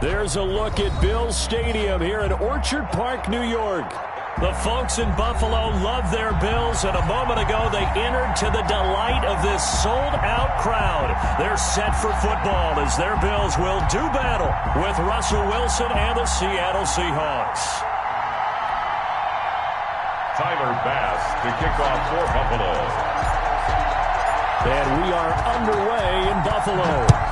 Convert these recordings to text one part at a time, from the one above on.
There's a look at Bills Stadium here in Orchard Park, New York. The folks in Buffalo love their Bills, and a moment ago they entered to the delight of this sold-out crowd. They're set for football as their Bills will do battle with Russell Wilson and the Seattle Seahawks. Tyler Bass to kick off for Buffalo. And we are underway in Buffalo.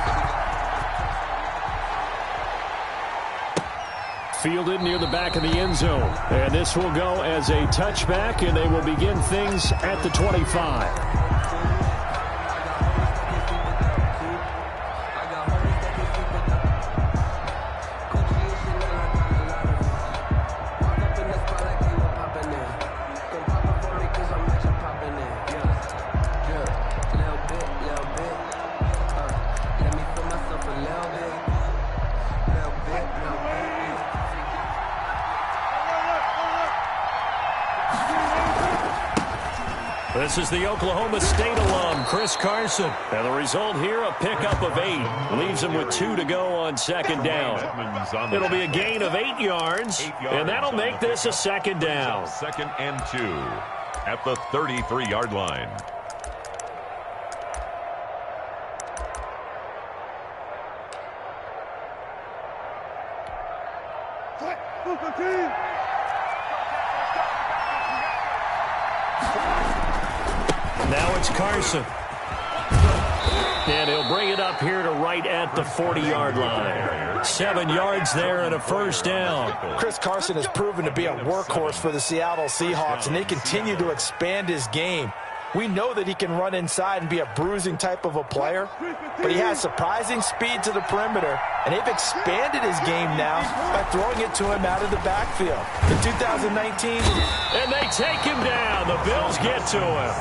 Fielded near the back of the end zone. And this will go as a touchback, and they will begin things at the 25. This is the Oklahoma State alum, Chris Carson. And the result here, a pickup of 8. Leaves him with 2 to go on second down. It'll be a gain of 8 yards, and that'll make this a second down. 2nd and 2 at the 33-yard line. Now it's Carson. And he'll bring it up here to right at the 40-yard line. 7 yards there and a first down. Chris Carson has proven to be a workhorse for the Seattle Seahawks, and they continue to expand his game. We know that he can run inside and be a bruising type of a player, but he has surprising speed to the perimeter, and they've expanded his game now by throwing it to him out of the backfield. In 2019, and they take him down. The Bills get to him.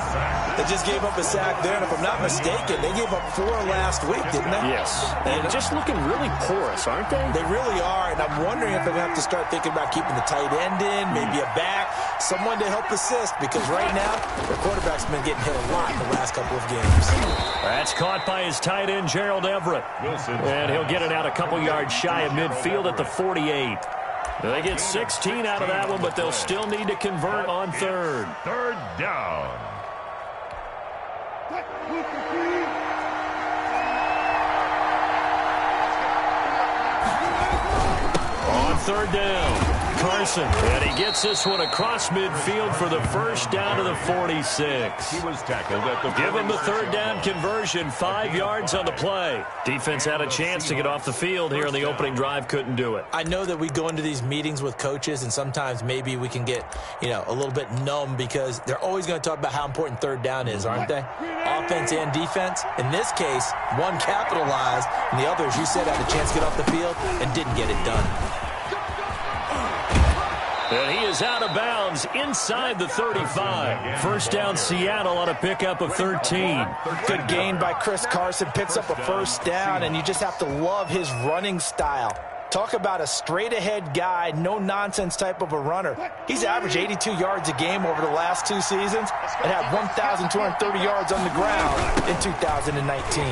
They just gave up a sack there, and if I'm not mistaken, they gave up 4 last week, didn't they? Yes, and just looking really porous, aren't they? They really are, and I'm wondering if they're going to have to start thinking about keeping the tight end in, maybe a back, someone to help assist, because right now, their quarterback's been getting hit a lot in the last couple of games. That's caught by his tight end, Gerald Everett. And he'll get it out a couple yards shy of midfield at the 48. They get 16 out of that one, but they'll still need to convert on third. 3rd down. On 3rd down, Carson. And he gets this one across midfield for the first down to the 46. He was tackled at the Give him the 3rd down conversion, 5 yards on the play. Defense had a chance to get off the field here on the opening drive, couldn't do it. I know that we go into these meetings with coaches, and sometimes maybe we can get, a little bit numb because they're always going to talk about how important 3rd down is, aren't they? Offense and defense. In this case, one capitalized, and the other, as you said, had a chance to get off the field and didn't get it done. And he is out of bounds inside the 35. First down Seattle on a pickup of 13. Good gain by Chris Carson. Picks up a first down, and you just have to love his running style. Talk about a straight-ahead guy, no-nonsense type of a runner. He's averaged 82 yards a game over the last 2 seasons and had 1,230 yards on the ground in 2019.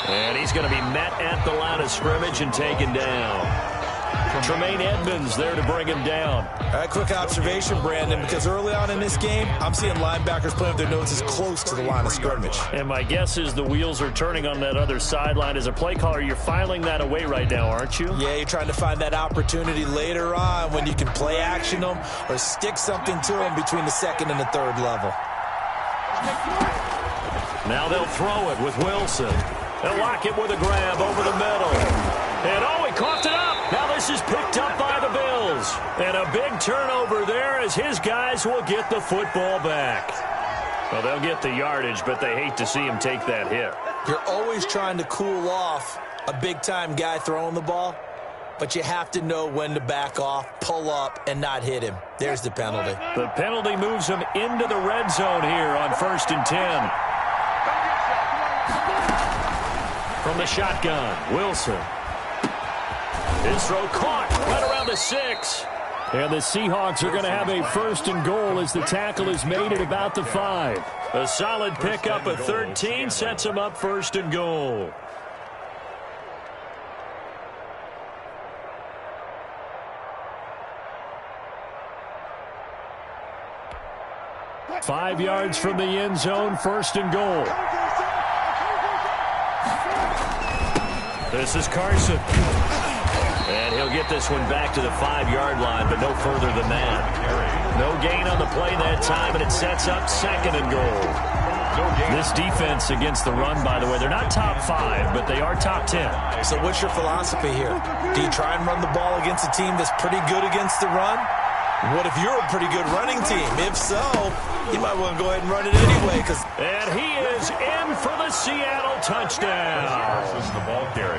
And he's going to be met at the line of scrimmage and taken down. Tremaine Edmonds there to bring him down. All right, quick observation, Brandon, because early on in this game, I'm seeing linebackers playing with their noses close to the line of scrimmage. And my guess is the wheels are turning on that other sideline. As a play caller, you're filing that away right now, aren't you? Yeah, you're trying to find that opportunity later on when you can play action them or stick something to them between the 2nd and the 3rd level. Now they'll throw it with Wilson. They'll lock it with a grab over the middle. And he coughed it up. Now this is picked up by the Bills. And a big turnover there as his guys will get the football back. Well, they'll get the yardage, but they hate to see him take that hit. You're always trying to cool off a big-time guy throwing the ball, but you have to know when to back off, pull up, and not hit him. There's the penalty. The penalty moves him into the red zone here on 1st and 10. From the shotgun, Wilson. His throw caught right around the 6. And the Seahawks are going to have a 1st and goal as the tackle is made at about the 5. A solid pickup of 13 sets them up 1st and goal. 5 yards from the end zone, 1st and goal. This is Carson. And he'll get this one back to the 5-yard line, but no further than that. No gain on the play that time, and it sets up 2nd and goal. This defense against the run, by the way, they're not top 5, but they are top 10. So what's your philosophy here? Do you try and run the ball against a team that's pretty good against the run? What if you're a pretty good running team? If so, you might want to go ahead and run it anyway. And he is in for the Seattle touchdown.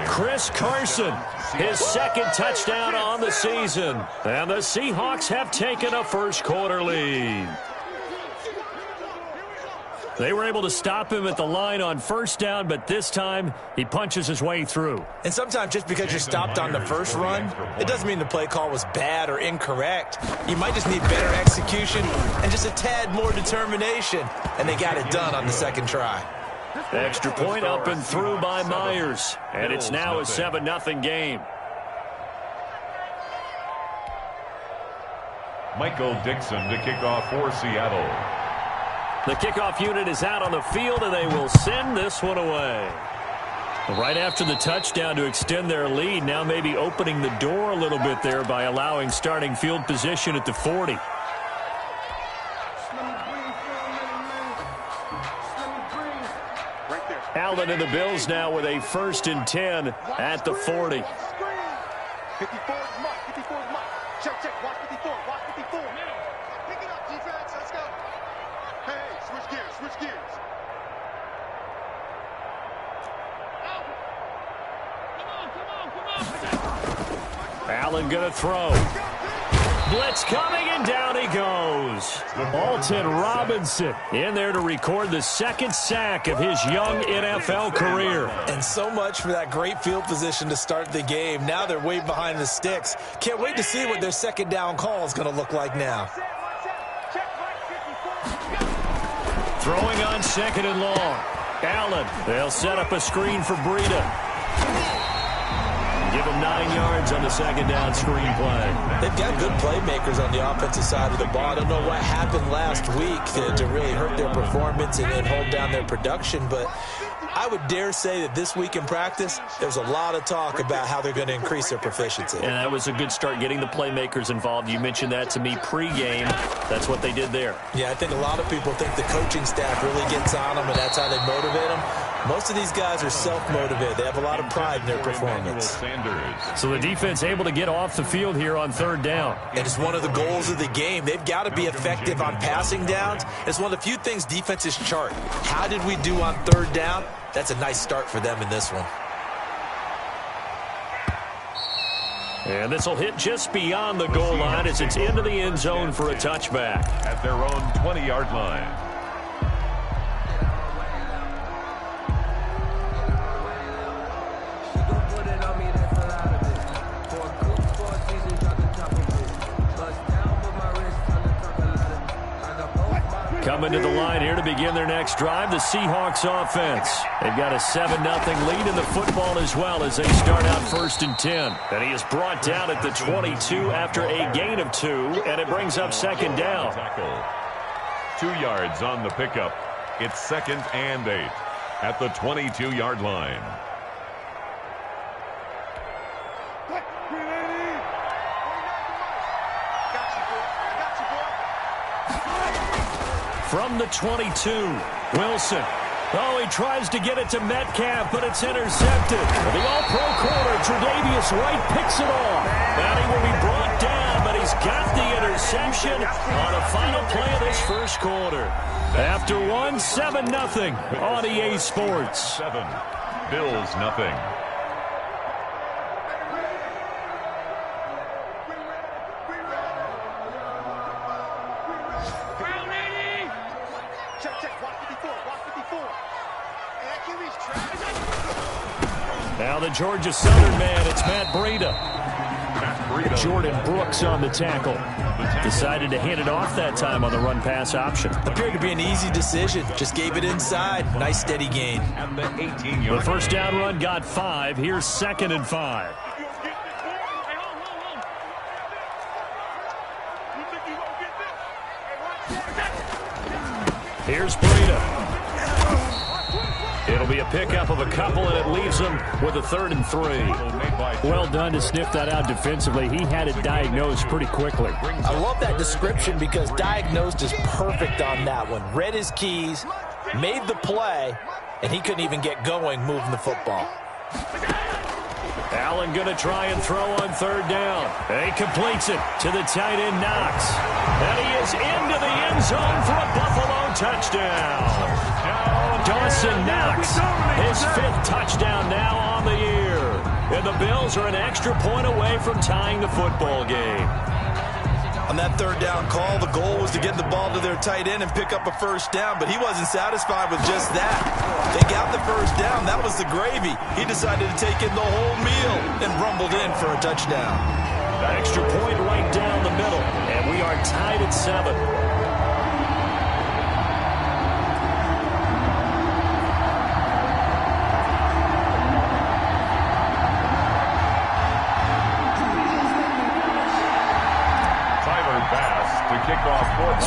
Chris Carson, his 2nd touchdown on the season. And the Seahawks have taken a first-quarter lead. They were able to stop him at the line on 1st down, but this time he punches his way through. And sometimes just because you're stopped on the first run, it doesn't mean the play call was bad or incorrect. You might just need better execution and just a tad more determination. And they got it done on the 2nd try. Extra point up and through by Myers. And it's now a 7-0 game. Michael Dixon to kick off for Seattle. The kickoff unit is out on the field, and they will send this one away. Right after the touchdown to extend their lead, now maybe opening the door a little bit there by allowing starting field position at the 40. Allen and the Bills now with a 1st and 10 at the 40. 54 mark, 54 mark. Check, watch 54, watch 54. Pick it up, defense, let's go. Hey, switch gears. Come on. Allen gonna throw. Blitz coming, and down he goes. Alton Robinson in there to record the 2nd sack of his young NFL career. And so much for that great field position to start the game. Now they're way behind the sticks. Can't wait to see what their 2nd down call is going to look like now. Throwing on 2nd and long. Allen, they'll set up a screen for Breida. Give him 9 yards on the 2nd down screen play. They've got good playmakers on the offensive side of the ball. I don't know what happened last week to really hurt their performance and hold down their production, but I would dare say that this week in practice, there's a lot of talk about how they're going to increase their proficiency. And that was a good start, getting the playmakers involved. You mentioned that to me pregame. That's what they did there. Yeah, I think a lot of people think the coaching staff really gets on them, and that's how they motivate them. Most of these guys are self-motivated. They have a lot of pride in their performance. So the defense able to get off the field here on 3rd down. And it's one of the goals of the game. They've got to be effective on passing downs. It's one of the few things defenses chart. How did we do on 3rd down? That's a nice start for them in this one. And this will hit just beyond the goal line as it's into the end zone for a touchback. At their own 20-yard line. Coming to the line here to begin their next drive, the Seahawks offense. They've got a 7-0 lead in the football as well as they start out 1st and 10. And he is brought down at the 22 after a gain of 2, and it brings up 2nd down. 2 yards on the pickup. It's 2nd and 8 at the 22-yard line. From the 22, Wilson. Oh, he tries to get it to Metcalf, but it's intercepted. The all-pro corner, Tre'Davious White, picks it off. And he will be brought down, but he's got the interception on a final play of this 1st quarter. After 7-0 on EA Sports. 7, Bills nothing. Now the Georgia Southern man, it's Matt Breida. Jordan Brooks on the tackle. Decided to hand it off that time on the run-pass option. Appeared to be an easy decision. Just gave it inside. Nice steady gain. The 1st down run got 5. Here's 2nd and 5. Here's Breida. It'll be a pickup of a couple, and it leaves them with a 3rd and 3. Well done to sniff that out defensively. He had it diagnosed pretty quickly. I love that description because diagnosed is perfect on that one. Read his keys, made the play, and he couldn't even get going moving the football. Allen going to try and throw on 3rd down. He completes it to the tight end, Knox. And he is into the end zone for a Buffalo touchdown. Dawson Knox, his 5th touchdown now on the year. And the Bills are an extra point away from tying the football game. On that 3rd down call, the goal was to get the ball to their tight end and pick up a 1st down, but he wasn't satisfied with just that. They got the 1st down. That was the gravy. He decided to take in the whole meal and rumbled in for a touchdown. That extra point right down the middle, and we are tied at 7.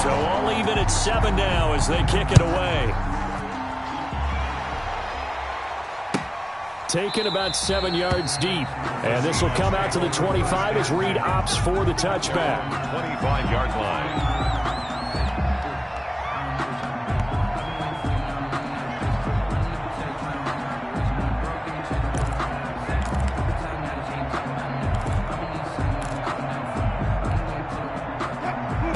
So all even at 7 now as they kick it away. Taken about 7 yards deep. And this will come out to the 25 as Reed opts for the touchback. 25-yard line.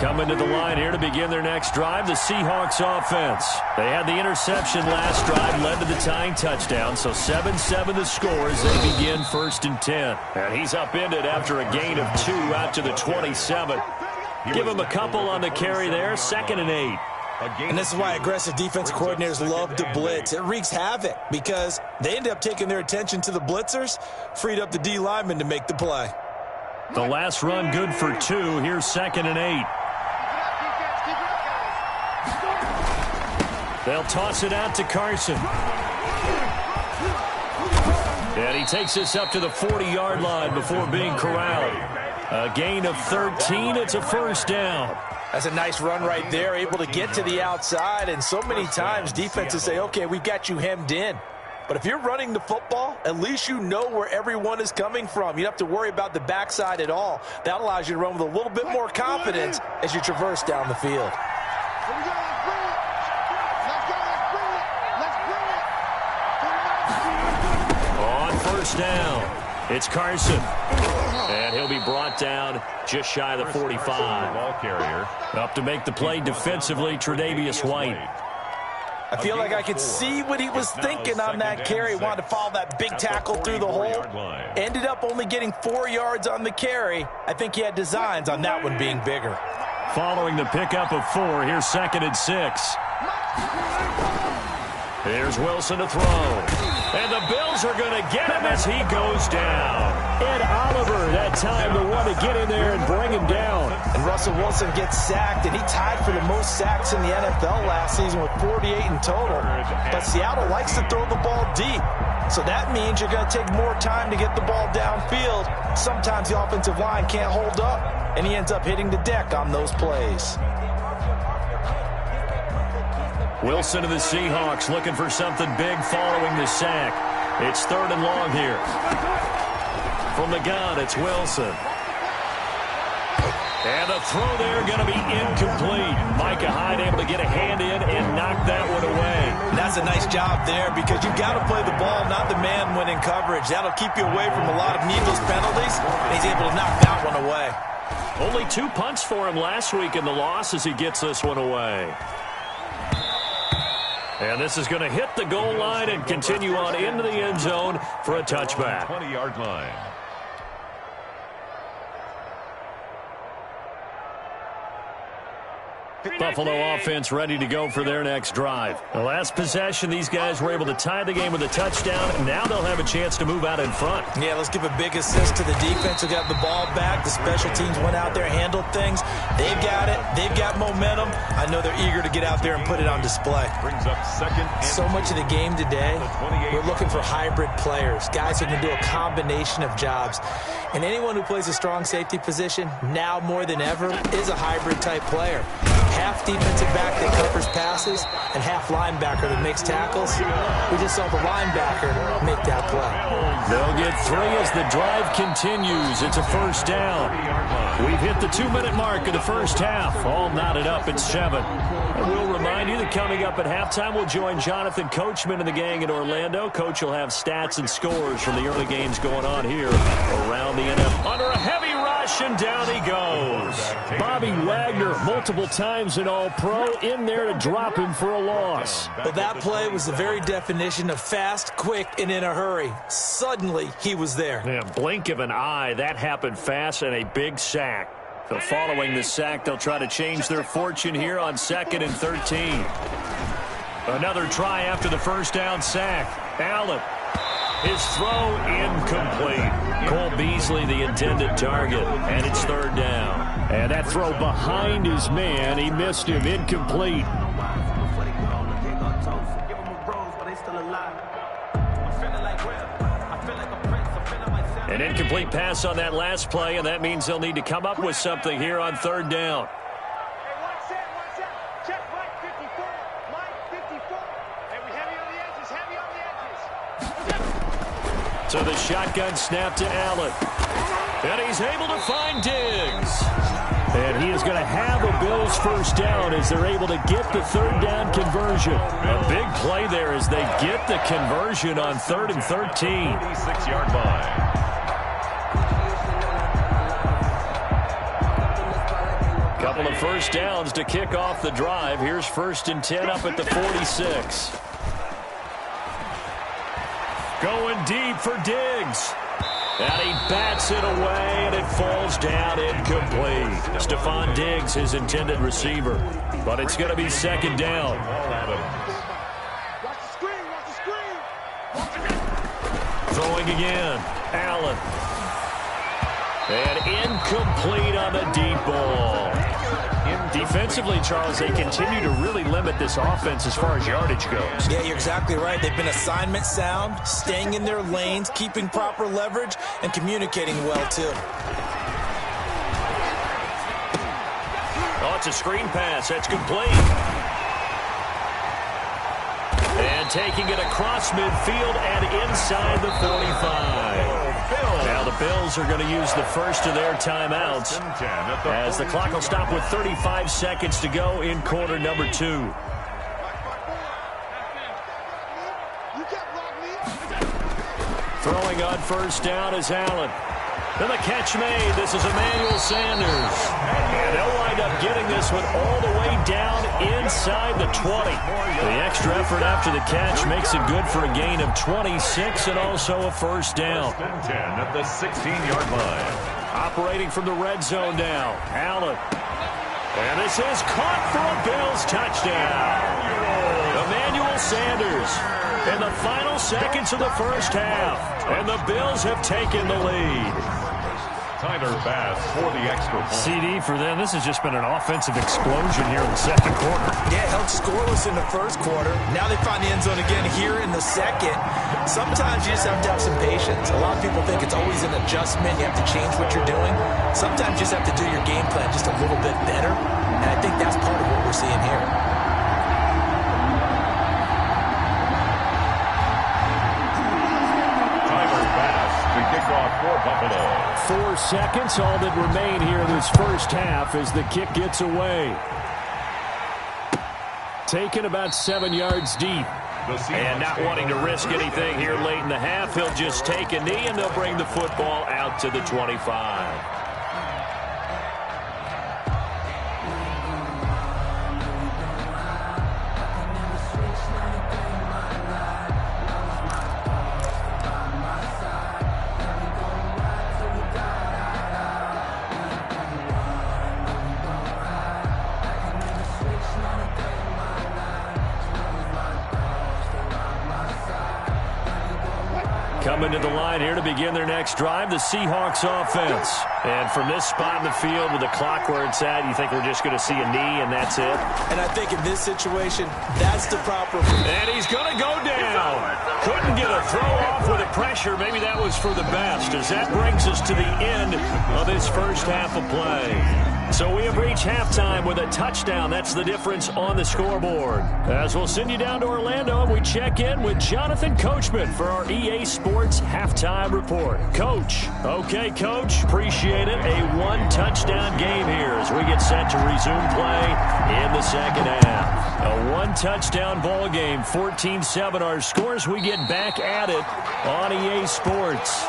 Coming to the line here to begin their next drive, the Seahawks offense. They had the interception last drive, led to the tying touchdown, so 7-7 the score as they begin 1st and 10. And he's upended after a gain of 2 out to the 27. Give him a couple on the carry there, 2nd and 8. And this is why aggressive defense coordinators love to blitz. It wreaks havoc because they end up taking their attention to the blitzers, freed up the D lineman to make the play. The last run good for 2. Here's 2nd and 8. They'll toss it out to Carson. And he takes this up to the 40-yard line before being corralled. A gain of 13. It's a 1st down. That's a nice run right there, able to get to the outside. And so many times defenses say, okay, we've got you hemmed in. But if you're running the football, at least you know where everyone is coming from. You don't have to worry about the backside at all. That allows you to run with a little bit more confidence as you traverse down the field. On 1st down, it's Carson. And he'll be brought down just shy of the 45. Ball carrier. Up to make the play defensively, Tre'Davious White. I feel like I could see what he was thinking on that carry. Wanted to follow that big tackle through the hole. Ended up only getting 4 yards on the carry. I think he had designs on that one being bigger. Following the pickup of 4, here's 2nd and 6. Here's Wilson to throw. And the Bills are going to get him as he goes down. Ed Oliver, that time the one to get in there and bring him down. And Russell Wilson gets sacked, and he tied for the most sacks in the NFL last season with 48 in total. But Seattle likes to throw the ball deep. So that means you're going to take more time to get the ball downfield. Sometimes the offensive line can't hold up, and he ends up hitting the deck on those plays. Wilson to the Seahawks looking for something big following the sack. It's 3rd and long here. From the gun, it's Wilson. And the throw there going to be incomplete. Micah Hyde able to get a hand in and knock that one away. That's a nice job there because you've got to play the ball, not the man when in coverage. That'll keep you away from a lot of needless penalties. He's able to knock that one away. Only 2 punts for him last week in the loss as he gets this one away. And this is going to hit the goal line and continue on into the end zone for a touchback. 20-yard line. Buffalo offense ready to go for their next drive. The last possession, these guys were able to tie the game with a touchdown. Now they'll have a chance to move out in front. Yeah, let's give a big assist to the defense who got the ball back. The special teams went out there, handled things. They've got it. They've got momentum. I know they're eager to get out there and put it on display. Brings up 2nd and so much of the game today, we're looking for hybrid players, guys who can do a combination of jobs. And anyone who plays a strong safety position, now more than ever, is a hybrid type player. half defensive back that covers passes and half linebacker that makes tackles. We just saw the linebacker make that play. They'll get 3 as the drive continues. It's a first down. We've hit the 2-minute mark of the first half. All knotted up at 7. And we'll remind you that coming up at halftime, we'll join Jonathan Coachman and the gang in Orlando. Coach will have stats and scores from the early games going on here around the NFL. Under a heavy rush, and down he goes. Bobby Wagner, multiple times an All-Pro, in there to drop him for a loss. Well, that play was the very definition of fast, quick, and in a hurry. Suddenly, he was there. Yeah, blink of an eye, that happened fast, and a big sack. So following the sack, they'll try to change their fortune here on 2nd and 13. Another try after the first down sack. Allen. His throw incomplete. Cole Beasley the intended target, and it's 3rd down. And that throw behind his man, he missed him, incomplete. An incomplete pass on that last play, and that means they'll need to come up with something here on 3rd down. So the shotgun snap to Allen. And he's able to find Diggs. And he is going to have a Bills first down as they're able to get the 3rd down conversion. A big play there as they get the conversion on 3rd and 13. 46-yard line. Couple of first downs to kick off the drive. Here's 1st and 10 up at the 46. Going deep for Diggs. And he bats it away, and it falls down incomplete. Stephon Diggs, his intended receiver. But it's going to be 2nd down. Throwing again. Allen. And incomplete on the deep ball. Defensively, Charles, they continue to really limit this offense as far as yardage goes. Yeah, you're exactly right. They've been assignment sound, staying in their lanes, keeping proper leverage, and communicating well, too. Oh, it's a screen pass. That's complete. And taking it across midfield and inside the 45. Now the Bills are going to use the first of their timeouts as the clock will stop with 35 seconds to go in quarter number 2. Throwing on first down is Allen. And the catch made. This is Emmanuel Sanders. And they'll wind up getting this one all the way down inside the 20. The extra effort after the catch makes it good for a gain of 26 and also a first down. 10 at the 16-yard line. Operating from the red zone now. Allen. And this is caught for a Bills touchdown. Emmanuel Sanders in the final seconds of the first half. And the Bills have taken the lead. Tyler Bass for the extra point. CD for them. This has just been an offensive explosion here in the 2nd quarter. Yeah, held scoreless in the 1st quarter. Now they find the end zone again here in the 2nd. Sometimes you just have to have some patience. A lot of people think it's always an adjustment. You have to change what you're doing. Sometimes you just have to do your game plan just a little bit better. And I think that's part of what we're seeing here. For Buffalo. 4 seconds, all that remain here in this first half as the kick gets away. Taken about 7 yards deep. And not wanting to risk anything here late in the half, he'll just take a knee and they'll bring the football out to the 25. Coming to the line here to begin their next drive, the Seahawks offense. And from this spot in the field with the clock where it's at, you think we're just going to see a knee and that's it? And I think in this situation, that's the proper... And he's going to go down. Couldn't get a throw off with the pressure. Maybe that was for the best as that brings us to the end of this first half of play. So we have reached halftime with a touchdown. That's the difference on the scoreboard. As we'll send you down to Orlando, and we check in with Jonathan Coachman for our EA Sports Halftime Report. Coach. Okay, Coach. Appreciate it. A one-touchdown game here as we get set to resume play in the second half. A one-touchdown ball game, 14-7 our scores. We get back at it on EA Sports.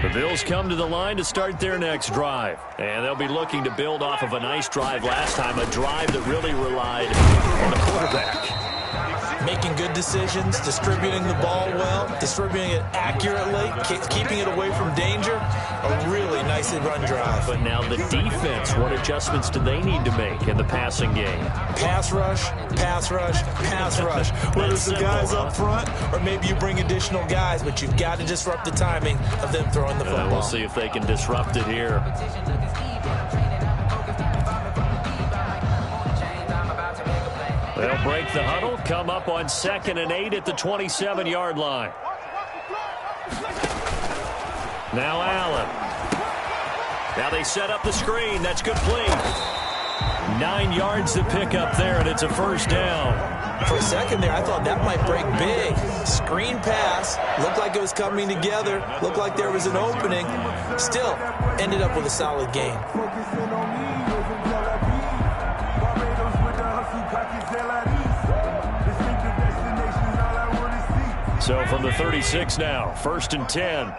The Bills come to the line to start their next drive. And they'll be looking to build off of a nice drive last time, a drive that really relied on the quarterback. Making good decisions, distributing the ball well, distributing it accurately, keeping it away from danger. A really nicely run drive. But now the defense, what adjustments do they need to make in the passing game? Pass rush, pass rush, pass rush. Whether it's the guys up front or maybe you bring additional guys, but you've got to disrupt the timing of them throwing the football. We'll see if they can disrupt it here. They'll break the huddle, come up on 2nd and 8 at the 27-yard line. Now Allen. Now they set up the screen. That's complete. 9 yards to pick up there, and it's a first down. For a second there, I thought that might break big. Screen pass. Looked like it was coming together. Looked like there was an opening. Still, ended up with a solid game. So from the 36 now, 1st and 10.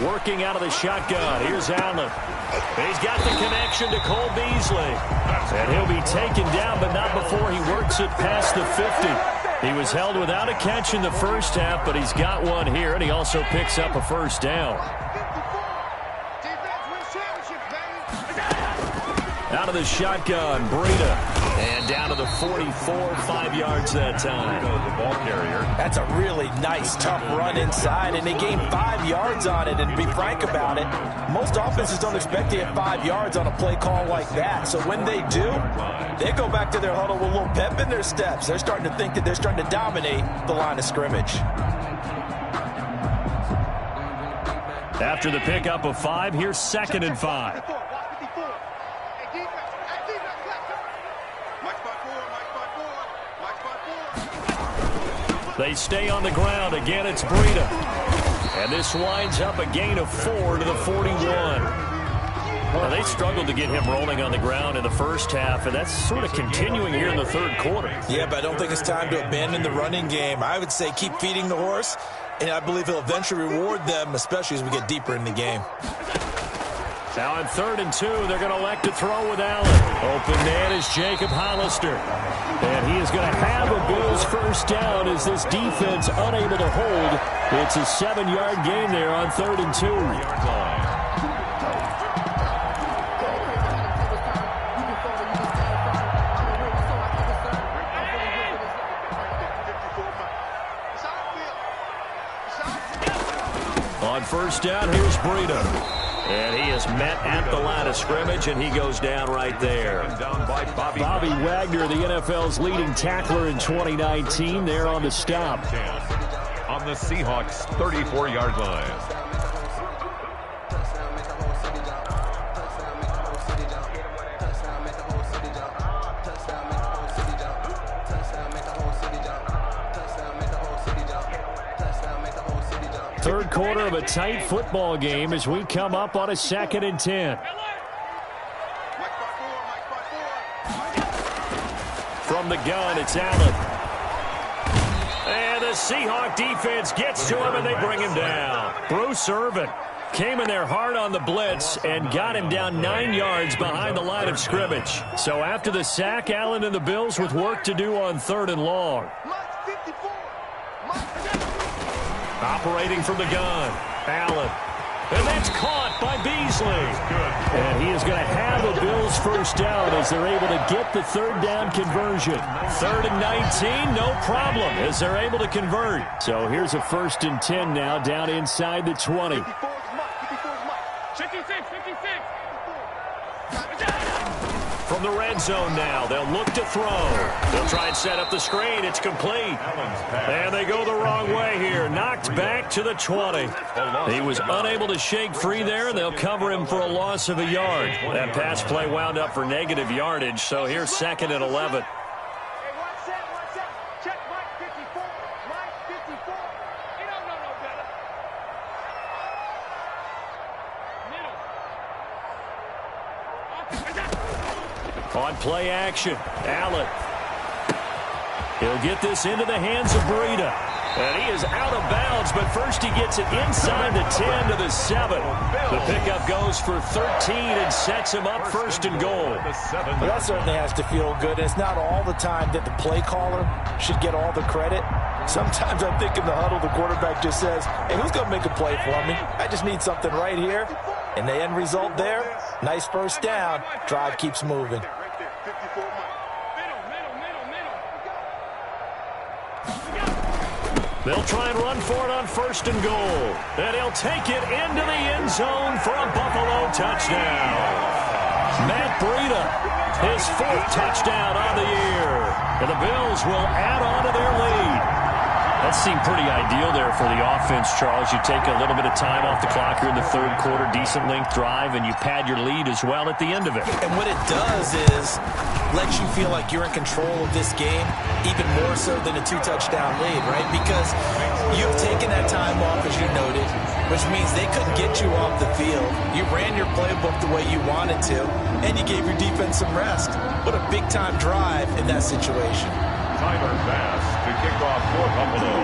Working out of the shotgun. Here's Allen. He's got the connection to Cole Beasley. And he'll be taken down, but not before he works it past the 50. He was held without a catch in the first half, but he's got one here, and he also picks up a first down. Out of the shotgun, Breida. And down to the 44, 5 yards that time. The ball carrier. That's a really nice, tough run inside, and they gained 5 yards on it. And to be frank about it, most offenses don't expect to get 5 yards on a play call like that. So when they do, they go back to their huddle with a little pep in their steps. They're starting to think that they're starting to dominate the line of scrimmage. After the pickup of 5, here's 2nd and 5. They stay on the ground. Again, it's Breida. And this winds up a gain of 4 to the 41. Well, they struggled to get him rolling on the ground in the first half, and that's sort of continuing here in the third quarter. Yeah, but I don't think it's time to abandon the running game. I would say keep feeding the horse, and I believe he'll eventually reward them, especially as we get deeper in the game. Now on 3rd and 2, they're going to elect to throw with Allen. Open man is Jacob Hollister. And he is going to have a Bills first down as this defense unable to hold. It's a 7-yard gain there on 3rd and 2. On first down, here's Breida. And he is met at the line of scrimmage, and he goes down right there. Down by Bobby Wagner, the NFL's leading tackler in 2019, there on the stop. On the Seahawks' 34-yard line. third quarter of a tight football game as we come up on a 2nd and 10. From the gun, it's Allen. And the Seahawk defense gets to him, and they bring him down. Bruce Irvin came in there hard on the blitz and got him down 9 yards behind the line of scrimmage. So after the sack, Allen and the Bills with work to do on 3rd and long. Operating from the gun, Allen. And that's caught by Beasley. And he is going to have the Bills first down as they're able to get the 3rd down conversion. 3rd and 19, no problem as they're able to convert. So here's a 1st and 10 now down inside the 20. From the red zone now, they'll look to throw. They'll try and set up the screen. It's complete. And they go the wrong way here. Knocked back to the 20. He was unable to shake free there, and they'll cover him for a loss of a yard. That pass play wound up for negative yardage, so here's 2nd and 11. On play action, Allen. He'll get this into the hands of Breida. And he is out of bounds, but first he gets it inside the 10 to the 7. The pickup goes for 13 and sets him up 1st and goal. Well, that certainly has to feel good. It's not all the time that the play caller should get all the credit. Sometimes I think in the huddle, the quarterback just says, hey, who's going to make a play for me? I just need something right here. And the end result there, nice first down. Drive keeps moving. They'll try and run for it on 1st and goal. And he'll take it into the end zone for a Buffalo touchdown. Matt Breida, his 4th touchdown on the year. And the Bills will add on to their lead. That seemed pretty ideal there for the offense, Charles. You take a little bit of time off the clock here in the 3rd quarter, decent length drive, and you pad your lead as well at the end of it. And what it does is lets you feel like you're in control of this game, even more so than a 2-touchdown lead, right? Because you've taken that time off, as you noted, which means they couldn't get you off the field. You ran your playbook the way you wanted to, and you gave your defense some rest. What a big-time drive in that situation. Tyler Bass to kick off for Buffalo.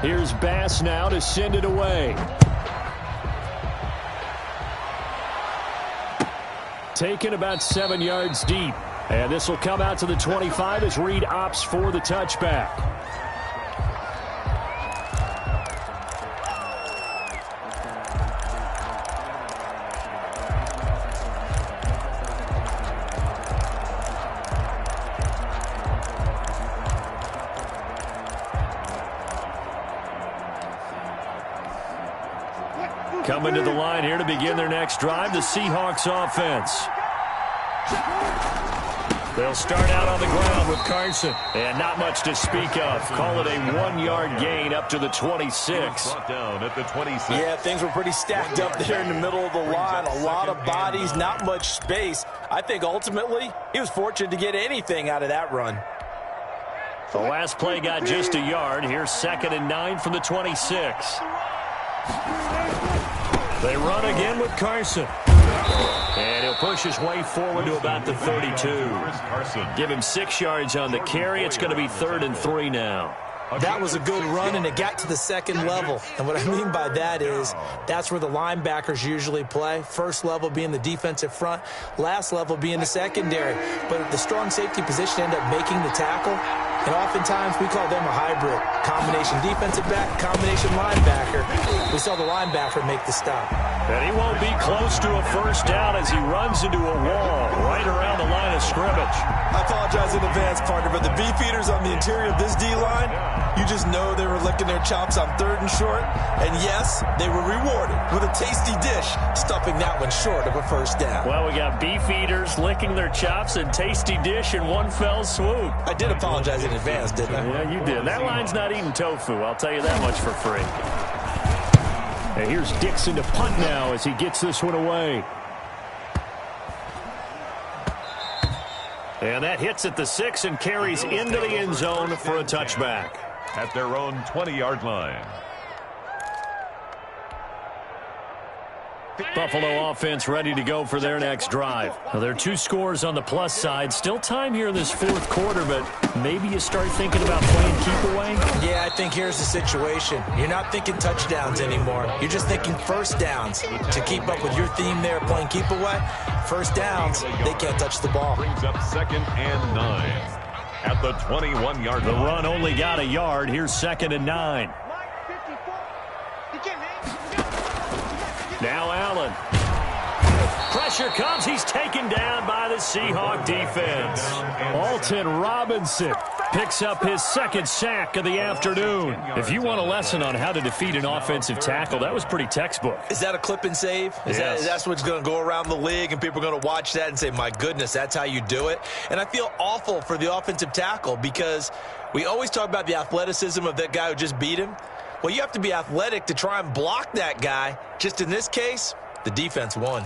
Here's Bass now to send it away. Taken about 7 yards deep. And this will come out to the 25 as Reed opts for the touchback. Coming to the line here to begin their next drive, the Seahawks offense. They'll start out on the ground with Carson. And not much to speak of. Call it a 1-yard gain up to the 26. Brought down at the 26. Yeah, things were pretty stacked up there in the middle of the line. A lot of bodies, not much space. I think ultimately he was fortunate to get anything out of that run. The last play got just a yard. Here's 2nd and 9 from the 26. They run again with Carson. And he'll push his way forward to about the 32. Give him 6 yards on the carry. It's going to be 3rd and 3 now. That was a good run, and it got to the 2nd level. And what I mean by that is that's where the linebackers usually play. First level being the defensive front, last level being the secondary. But the strong safety position ended up making the tackle. And oftentimes we call them a hybrid. Combination defensive back, combination linebacker. We saw the linebacker make the stop. And he won't be close to a first down as he runs into a wall right around the line of scrimmage. I apologize in advance, partner, but the beefeaters on the interior of this D-line, You just know they were licking their chops on 3rd and short. And yes, they were rewarded with a tasty dish, stuffing that one short of a first down. Well, we got beef eaters licking their chops and tasty dish in one fell swoop. I did apologize in advance, didn't I? Yeah, you did. That line's not eating tofu. I'll tell you that much for free. And here's Dixon to punt now as he gets this one away. And that hits at the 6 and carries into the end zone for a touchback. At their own 20-yard line. Buffalo offense ready to go for their next drive. Now, there are 2 scores on the plus side. Still time here in this 4th quarter, but maybe you start thinking about playing keep away? Yeah, I think here's the situation. You're not thinking touchdowns anymore. You're just thinking first downs. To keep up with your theme there, playing keep away, first downs, they can't touch the ball. Brings up 2nd and 9. At the 21-yard line. The run only got a yard. Here's 2nd and 9. Now Allen. Pressure comes. He's taken down by the Seahawk defense. Alton Robinson picks up his 2nd sack of the afternoon. If you want a lesson on how to defeat an offensive tackle, that was pretty textbook. Is that a clip and save? That's what's going to go around the league, and people are going to watch that and say, my goodness, that's how you do it? And I feel awful for the offensive tackle because we always talk about the athleticism of that guy who just beat him. Well, you have to be athletic to try and block that guy. Just in this case, the defense won.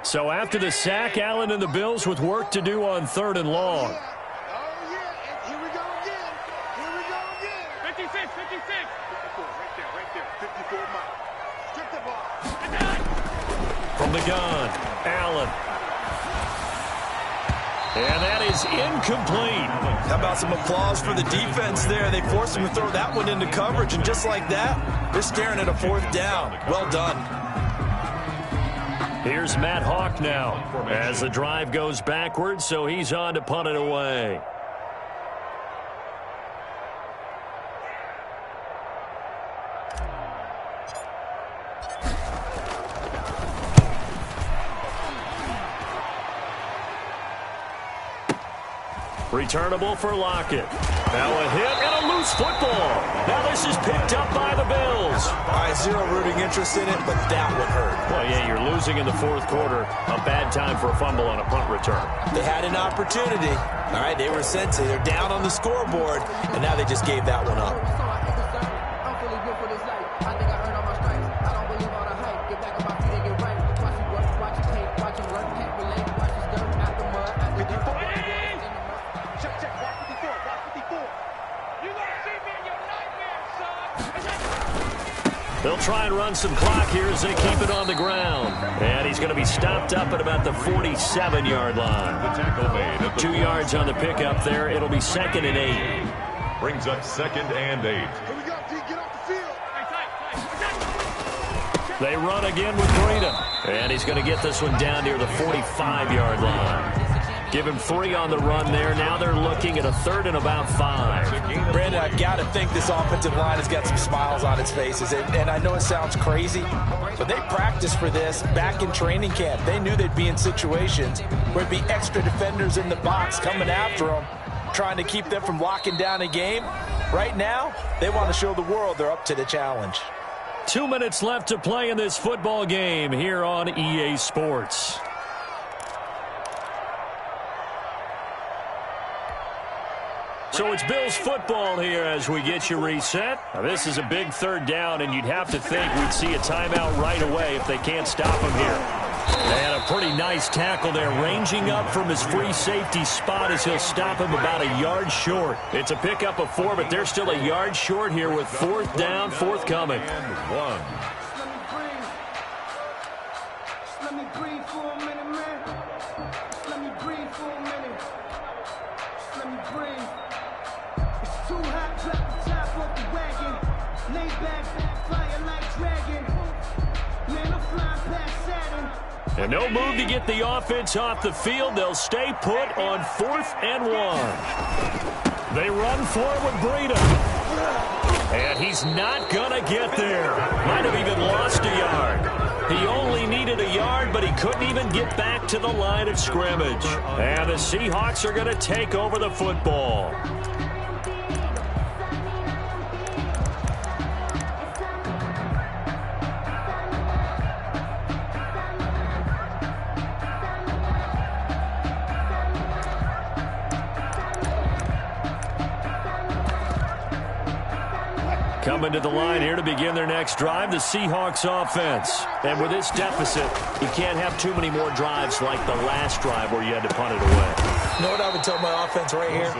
So after the sack, Allen and the Bills with work to do on 3rd and long. Oh, yeah. Here we go again. 56, 56. 54, right there. 54 miles. Strip the ball. From the gun, Allen. And that is incomplete. How about some applause for the defense there? They forced him to throw that one into coverage, and just like that, they're staring at a 4th down. Well done. Here's Matt Hawk now as the drive goes backwards, so he's on to punt it away. Returnable for Lockett. Now a hit and a loose football. Now this is picked up by the Bills. All right, zero rooting interest in it, but that would hurt. Well, yeah, you're losing in the 4th quarter. A bad time for a fumble on a punt return. They had an opportunity. All right, they were sensing. They're down on the scoreboard, and now they just gave that one up. They'll try and run some clock here as they keep it on the ground. And he's going to be stopped up at about the 47-yard line. The tackle made at the 2 yards on the pickup there. It'll be 2nd and 8. Brings up 2nd and 8. Here we go, Pete. Get off the field. They run again with Breida. And he's going to get this one down near the 45-yard line. Give him 3 on the run there. Now they're looking at a 3rd and about 5. Brandon, I've got to think this offensive line has got some smiles on its faces. And I know it sounds crazy, but they practiced for this back in training camp. They knew they'd be in situations where there'd be extra defenders in the box coming after them, trying to keep them from locking down a game. Right now, they want to show the world they're up to the challenge. 2 minutes left to play in this football game here on EA Sports. So it's Bills football here as we get you reset. Now this is a big 3rd down, and you'd have to think we'd see a timeout right away if they can't stop him here. They had a pretty nice tackle there, ranging up from his free safety spot as he'll stop him about a yard short. It's a pickup of 4, but they're still a yard short here with 4th down, forthcoming. And 1. Let me breathe for a minute, man. Let me breathe for a minute. Let me breathe. It's too hot, drop the top off the wagon. Lay back, fire like dragon. Man, I'm flying past Saturn. And no move to get the offense off the field. They'll stay put on 4th and 1. They run for it with Breida. And he's not going to get there. Might have even lost a yard. He only needed a yard, but he couldn't even get back to the line of scrimmage. And the Seahawks are going to take over the football. Coming to the line here to begin their next drive, the Seahawks offense. And with this deficit, you can't have too many more drives like the last drive where you had to punt it away. You know what I would tell my offense right here?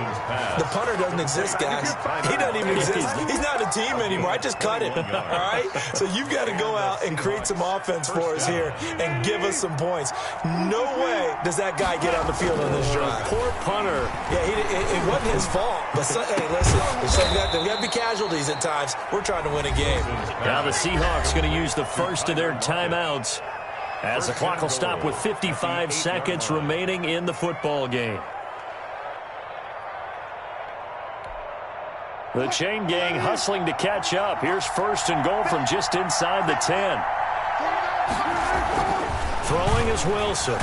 The punter doesn't exist, guys. He doesn't even exist. He's not a team anymore. I just cut him, all right? So you've got to go out and create some offense for us here and give us some points. No way does that guy get on the field on this drive. Poor punter. Yeah, it wasn't his fault. But, hey, listen, there's got to be casualties at times. We're trying to win a game. Now the Seahawks going to use the first of their timeouts as the clock will stop with 55 seconds remaining in the football game. The chain gang hustling to catch up. Here's first and goal from just inside the 10. Throwing is Wilson.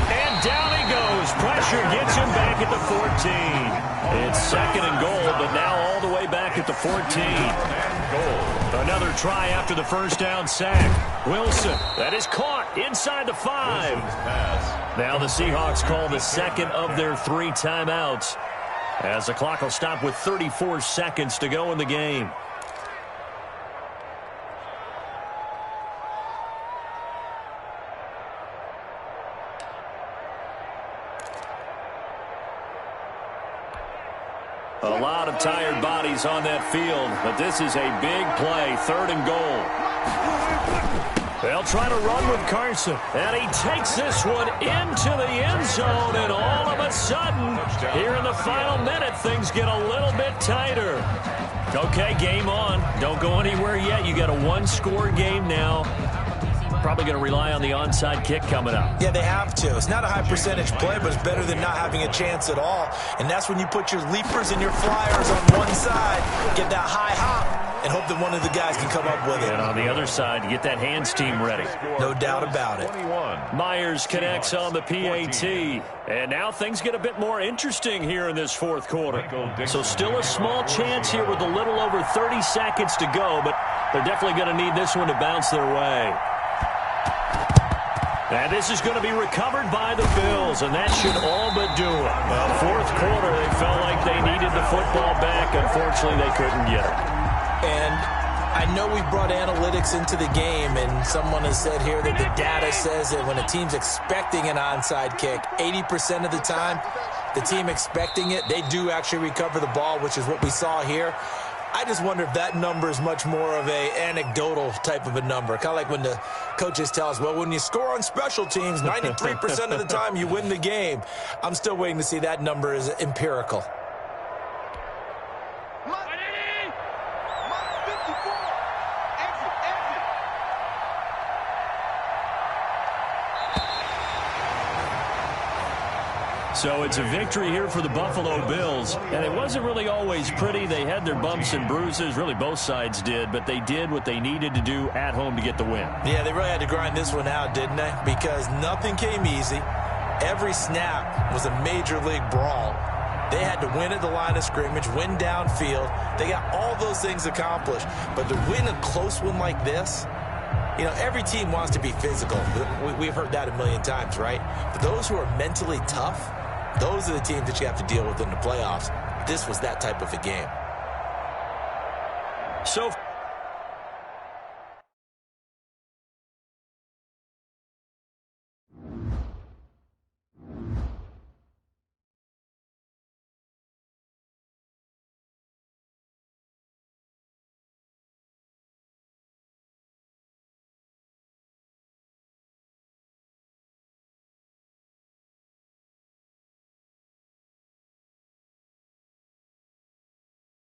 And down he goes. Pressure gets him back at the 14. It's second and goal, but now all the way back at the 14. Another try after the first down sack. Wilson, that is caught inside the 5. Now the Seahawks call the second of their 3 timeouts as the clock will stop with 34 seconds to go in the game. A lot of tired bodies on that field, but this is a big play, third and goal. They'll try to run with Carson, and he takes this one into the end zone, and all of a sudden, here in the final minute, things get a little bit tighter. Okay, game on. Don't go anywhere yet. You got a one-score game now. Probably going to rely on the onside kick coming up. Yeah, they have to. It's not a high percentage play, but it's better than not having a chance at all. And that's when you put your leapers and your flyers on one side, get that high hop, and hope that one of the guys can come up with it. And on the other side, get that hands team ready. No doubt about it. Myers connects on the PAT. And now things get a bit more interesting here in this fourth quarter. So still a small chance here with a little over 30 seconds to go, but they're definitely going to need this one to bounce their way. And this is going to be recovered by the Bills, and that should all but do it. Fourth quarter, they felt like they needed the football back. Unfortunately, they couldn't get it. And I know we brought analytics into the game, and someone has said here that the data says that when a team's expecting an onside kick, 80% of the time, the team expecting it, they do actually recover the ball, which is what we saw here. I just wonder if that number is much more of a anecdotal type of a number. Kind of like when the coaches tell us, well, when you score on special teams, 93% of the time you win the game. I'm still waiting to see that number is empirical. So it's a victory here for the Buffalo Bills, and it wasn't really always pretty. They had their bumps and bruises, really both sides did, but they did what they needed to do at home to get the win. Yeah, they really had to grind this one out, didn't they? Because nothing came easy. Every snap was a major league brawl. They had to win at the line of scrimmage, win downfield. They got all those things accomplished. But to win a close one like this, you know, every team wants to be physical. We've heard that a million times, right? But those who are mentally tough, those are the teams that you have to deal with in the playoffs. This was that type of a game. So